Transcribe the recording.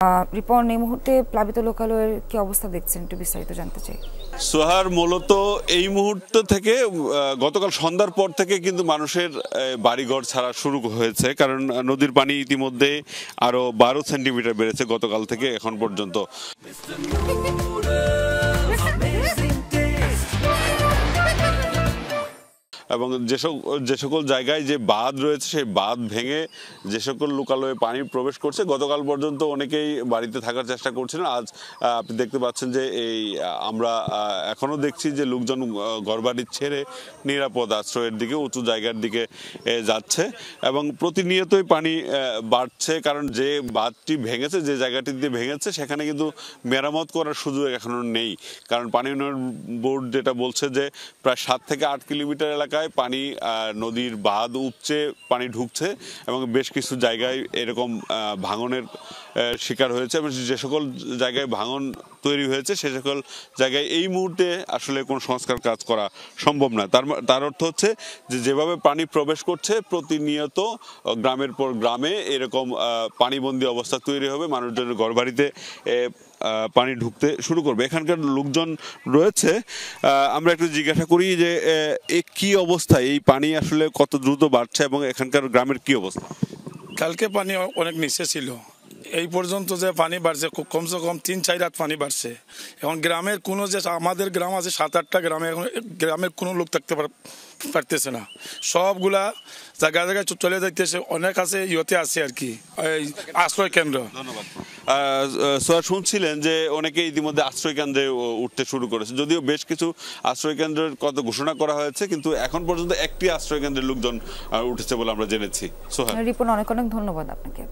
রিপন, এই মুহূর্তে প্লাবিত লোকালয়ের কি অবস্থা দেখছেন, একটু বিস্তারিত জানতে চাই। সোহার, মূলত এই মুহূর্ত থেকে গতকাল সন্ধ্যার পর থেকে কিন্তু মানুষের বাড়িঘর ছাড়া শুরু হয়েছে, কারণ নদীর পানি ইতিমধ্যে আরো 12 সেন্টিমিটার বেড়েছে গতকাল থেকে এখন পর্যন্ত। এবং যে সকল জায়গায় যে বাঁধ রয়েছে সেই বাঁধ ভেঙে যে সকল লোকালয়ে পানি প্রবেশ করছে, গতকাল পর্যন্ত অনেকেই বাড়িতে থাকার চেষ্টা করছিলেন। আজ আপনি দেখতে পাচ্ছেন যে আমরা এখনো দেখছি যে লোকজন ঘরবাড়ি ছেড়ে নিরাপদ আশ্রয়ের দিকে, উঁচু জায়গার দিকে যাচ্ছে এবং প্রতিনিয়তই পানি বাড়ছে, কারণ যে বাঁধটি ভেঙেছে, যে জায়গাটি দিয়ে ভেঙেছে, সেখানে কিন্তু মেরামত করার সুযোগ এখনো নেই। কারণ পানি উন্নয়ন বোর্ড যেটা বলছে যে প্রায় 7 থেকে 8 কিলোমিটার এলাকায় পানি, নদীর বাঁধ উপচে পানি ঢুকছে এবং বেশ কিছু জায়গায় এরকম ভাঙনের শিকার হয়েছে এবং যে সকল জায়গায় ভাঙন তৈরি হয়েছে সে সকল জায়গায় এই মুহূর্তে আসলে কোনো সংস্কার কাজ করা সম্ভব না। তার অর্থ হচ্ছে যে যেভাবে পানি প্রবেশ করছে, প্রতিনিয়ত গ্রামের পর গ্রামে এরকম পানিবন্দী অবস্থা তৈরি হবে, মানুষজনের ঘরবাড়িতে পানি ঢুকতে শুরু করবে। এখানকার লোকজন রয়েছে, আমরা একটু জিজ্ঞাসা করি যে কি অবস্থা, এই পানি আসলে কত দ্রুত বাড়ছে এবং এখানকার গ্রামের কি অবস্থা? কালকে পানি অনেক নিচে ছিল, এই পর্যন্ত যে পানি বাড়ছে কমসে কম 3-4 রাত পানি বাড়ছে। এখন গ্রামের কোনো, যে আমাদের গ্রাম আছে 7-8টা গ্রামে, এখন গ্রামের কোনো লোক থাকতে পারতেছে না, সবগুলা জায়গায় জায়গায় চলে যাইতেছে। অনেক আছে ইয়েতে আছে আর কি, এই আশ্রয় কেন্দ্র। ধন্যবাদ। স্যার, শুনছিলেন যে অনেকে ইতিমধ্যে আশ্রয় কেন্দ্রে উঠতে শুরু করেছে, যদিও বেশ কিছু আশ্রয় কেন্দ্রের কথা ঘোষণা করা হয়েছে, কিন্তু এখন পর্যন্ত একটি আশ্রয় কেন্দ্রের লোকজন উঠেছে বলে আমরা জেনেছি। সোহার, রিপন, অনেক অনেক ধন্যবাদ আপনাকে।